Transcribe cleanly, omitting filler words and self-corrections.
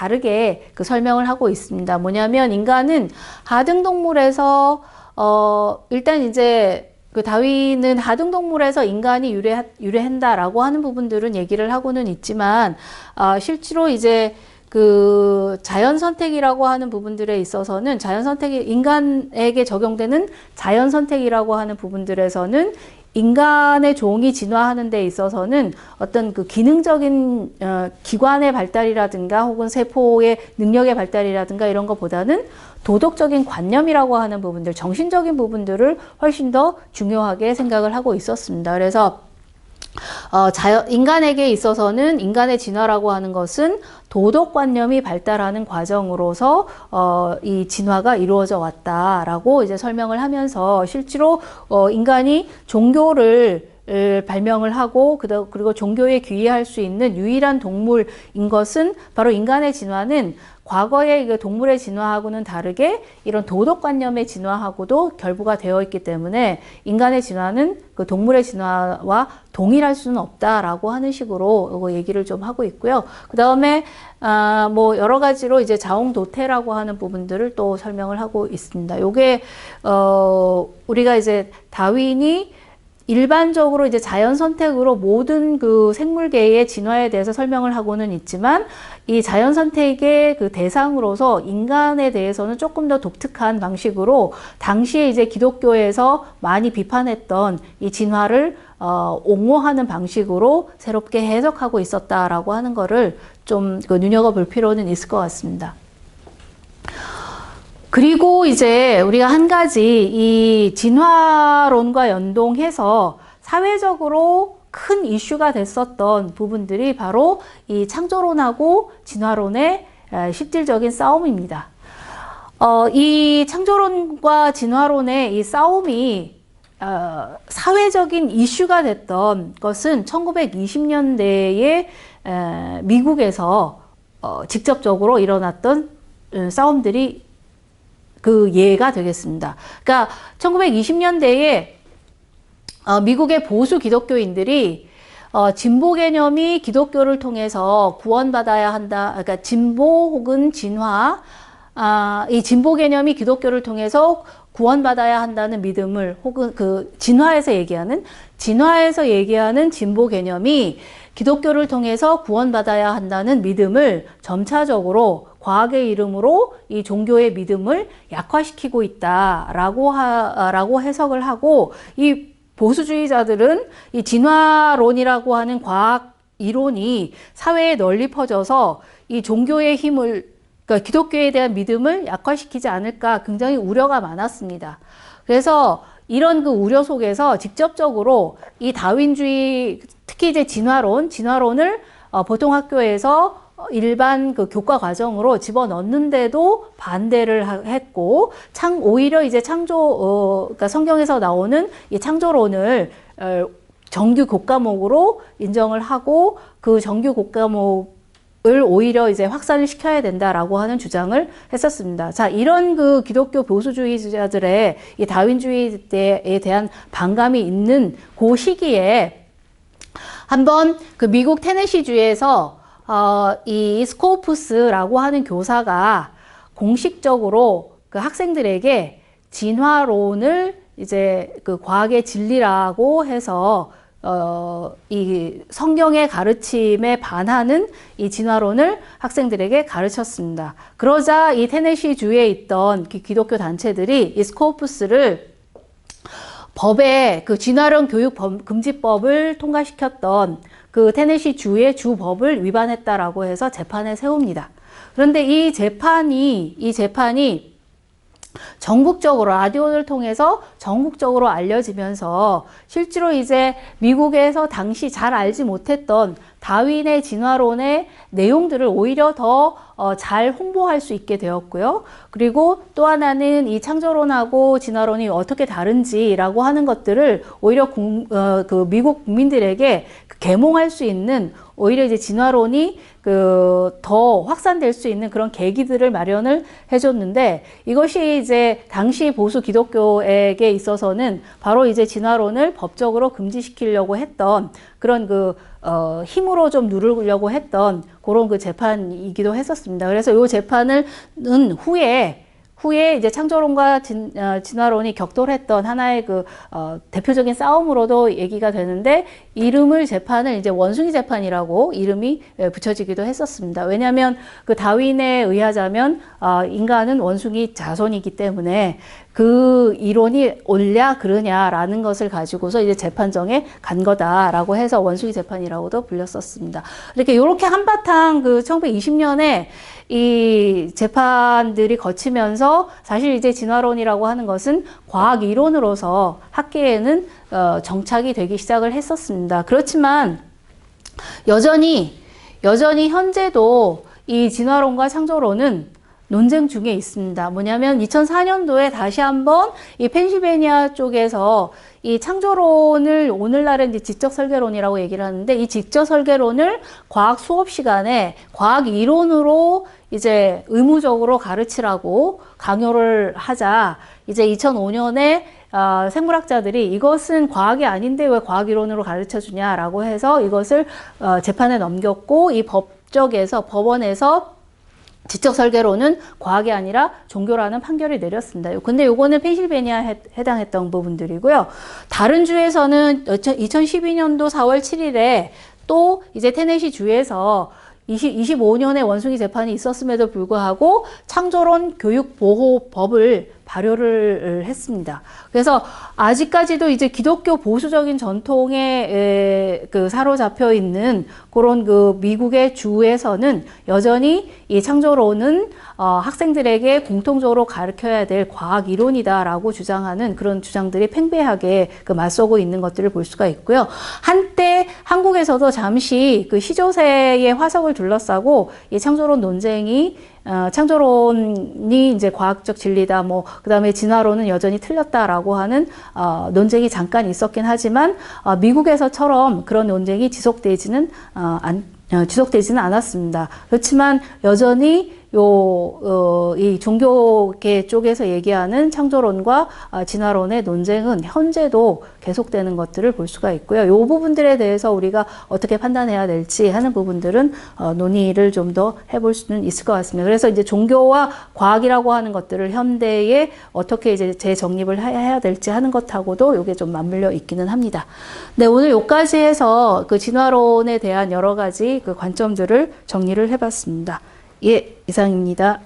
다르게 그 설명을 하고 있습니다. 뭐냐면 인간은 하등동물에서 일단 이제 그 다윈은 하등동물에서 인간이 유래한다라고 하는 부분들은 얘기를 하고는 있지만 실제로 이제 그 자연 선택이라고 하는 부분들에 있어서는 자연 선택이 인간에게 적용되는 자연 선택이라고 하는 부분들에서는 인간의 종이 진화하는 데 있어서는 어떤 그 기능적인 기관의 발달이라든가 혹은 세포의 능력의 발달이라든가 이런 것보다는 도덕적인 관념이라고 하는 부분들, 정신적인 부분들을 훨씬 더 중요하게 생각을 하고 있었습니다. 그래서 인간에게 있어서는 인간의 진화라고 하는 것은 도덕관념이 발달하는 과정으로서 이 진화가 이루어져 왔다라고 이제 설명을 하면서 실제로 인간이 종교를 발명을 하고 그리고 종교에 귀의할 수 있는 유일한 동물인 것은 바로 인간의 진화는 과거의 동물의 진화하고는 다르게 이런 도덕관념의 진화하고도 결부가 되어 있기 때문에 인간의 진화는 그 동물의 진화와 동일할 수는 없다라고 하는 식으로 얘기를 좀 하고 있고요. 그 다음에 뭐 여러 가지로 이제 자옹도태라고 하는 부분들을 또 설명을 하고 있습니다. 요게 우리가 이제 다윈이 일반적으로 이제 자연 선택으로 모든 그 생물계의 진화에 대해서 설명을 하고는 있지만 이 자연 선택의 그 대상으로서 인간에 대해서는 조금 더 독특한 방식으로 당시에 이제 기독교에서 많이 비판했던 이 진화를 옹호하는 방식으로 새롭게 해석하고 있었다라고 하는 거를 좀 눈여겨볼 필요는 있을 것 같습니다. 그리고 이제 우리가 한 가지 이 진화론과 연동해서 사회적으로 큰 이슈가 됐었던 부분들이 바로 이 창조론하고 진화론의 실질적인 싸움입니다. 이 창조론과 진화론의 이 싸움이 사회적인 이슈가 됐던 것은 1920년대에 미국에서 직접적으로 일어났던 싸움들이 그 예가 되겠습니다. 그러니까 1920년대에 미국의 보수 기독교인들이 진보 개념이 기독교를 통해서 구원받아야 한다. 그러니까 진보 혹은 진화, 이 진보 개념이 기독교를 통해서 구원받아야 한다는 믿음을 혹은 그 진화에서 얘기하는 진보 개념이 기독교를 통해서 구원받아야 한다는 믿음을 점차적으로 과학의 이름으로 이 종교의 믿음을 약화시키고 있다라고 해석을 하고, 이 보수주의자들은 이 진화론이라고 하는 과학 이론이 사회에 널리 퍼져서 이 종교의 힘을, 그러니까 기독교에 대한 믿음을 약화시키지 않을까 굉장히 우려가 많았습니다. 그래서 이런 그 우려 속에서 직접적으로 이 다윈주의, 특히 이제 진화론을 보통 학교에서 일반 그 교과 과정으로 집어넣는데도 반대를 했고, 오히려 이제 그러니까 성경에서 나오는 이 창조론을 정규 교과목으로 인정을 하고 그 정규 교과목을 오히려 이제 확산을 시켜야 된다라고 하는 주장을 했었습니다. 자, 이런 그 기독교 보수주의자들의 이 다윈주의에 대한 반감이 있는 그 시기에 한번 그 미국 테네시주에서 이 스코프스라고 하는 교사가 공식적으로 그 학생들에게 진화론을 이제 그 과학의 진리라고 해서 이 성경의 가르침에 반하는 이 진화론을 학생들에게 가르쳤습니다. 그러자 이 테네시주에 있던 기독교 단체들이 이 스코프스를 법에 그 진화론 교육 금지법을 통과시켰던 그 테네시 주의 주법을 위반했다라고 해서 재판에 세웁니다. 그런데 이 재판이 전국적으로 라디오를 통해서 전국적으로 알려지면서 실제로 이제 미국에서 당시 잘 알지 못했던 다윈의 진화론의 내용들을 오히려 더 잘 홍보할 수 있게 되었고요. 그리고 또 하나는 이 창조론하고 진화론이 어떻게 다른지라고 하는 것들을 오히려 그 미국 국민들에게 계몽할 수 있는, 오히려 이제 진화론이 더 확산될 수 있는 그런 계기들을 마련을 해줬는데, 이것이 이제 당시 보수 기독교에게 있어서는 바로 이제 진화론을 법적으로 금지시키려고 했던 그런 힘으로 좀 누르려고 했던 그런 그 재판이기도 했었습니다. 그래서 이 재판은 후에 이제 창조론과 진화론이 격돌했던 하나의 대표적인 싸움으로도 얘기가 되는데, 재판을 이제 원숭이 재판이라고 이름이 붙여지기도 했었습니다. 왜냐하면 그 다윈에 의하자면, 인간은 원숭이 자손이기 때문에 그 이론이 옳냐 그르냐라는 것을 가지고서 이제 재판정에 간 거다라고 해서 원숭이 재판이라고도 불렸었습니다. 이렇게 한바탕 1920년에 이 재판들이 거치면서 사실 이제 진화론이라고 하는 것은 과학 이론으로서 학계에는 정착이 되기 시작을 했었습니다. 그렇지만 여전히 현재도 이 진화론과 창조론은 논쟁 중에 있습니다. 뭐냐면 2004년도에 다시 한번 이 펜실베니아 쪽에서 이 창조론을 오늘날은 이제 지적 설계론이라고 얘기를 하는데, 이 지적 설계론을 과학 수업 시간에 과학 이론으로 이제 의무적으로 가르치라고 강요를 하자, 이제 2005년에 생물학자들이 이것은 과학이 아닌데 왜 과학 이론으로 가르쳐 주냐라고 해서 이것을 재판에 넘겼고, 이 법원에서 지적 설계론은 과학이 아니라 종교라는 판결을 내렸습니다. 근데 요거는 펜실베니아에 해당했던 부분들이고요. 다른 주에서는 2012년도 4월 7일에 또 이제 테네시 주에서 25년의 원숭이 재판이 있었음에도 불구하고 창조론 교육보호법을 발효를 했습니다. 그래서 아직까지도 이제 기독교 보수적인 전통에 사로잡혀 있는 그런 미국의 주에서는 여전히 이 창조론은 학생들에게 공통적으로 가르쳐야 될 과학 이론이다라고 주장하는 그런 주장들이 팽배하게 맞서고 있는 것들을 볼 수가 있고요. 한때 한국에서도 잠시 시조새의 화석을 둘러싸고 이 창조론 논쟁이 창조론이 이제 과학적 진리다, 그 다음에 진화론은 여전히 틀렸다라고 하는, 논쟁이 잠깐 있었긴 하지만, 미국에서처럼 그런 논쟁이 지속되지는 않았습니다. 그렇지만 여전히 이 종교계 쪽에서 얘기하는 창조론과 진화론의 논쟁은 현재도 계속되는 것들을 볼 수가 있고요. 이 부분들에 대해서 우리가 어떻게 판단해야 될지 하는 부분들은 논의를 좀 더 해볼 수는 있을 것 같습니다. 그래서 이제 종교와 과학이라고 하는 것들을 현대에 어떻게 이제 재정립을 해야 될지 하는 것하고도 이게 좀 맞물려 있기는 합니다. 네, 오늘 여기까지 해서 진화론에 대한 여러 가지 관점들을 정리를 해봤습니다. 예, 이상입니다.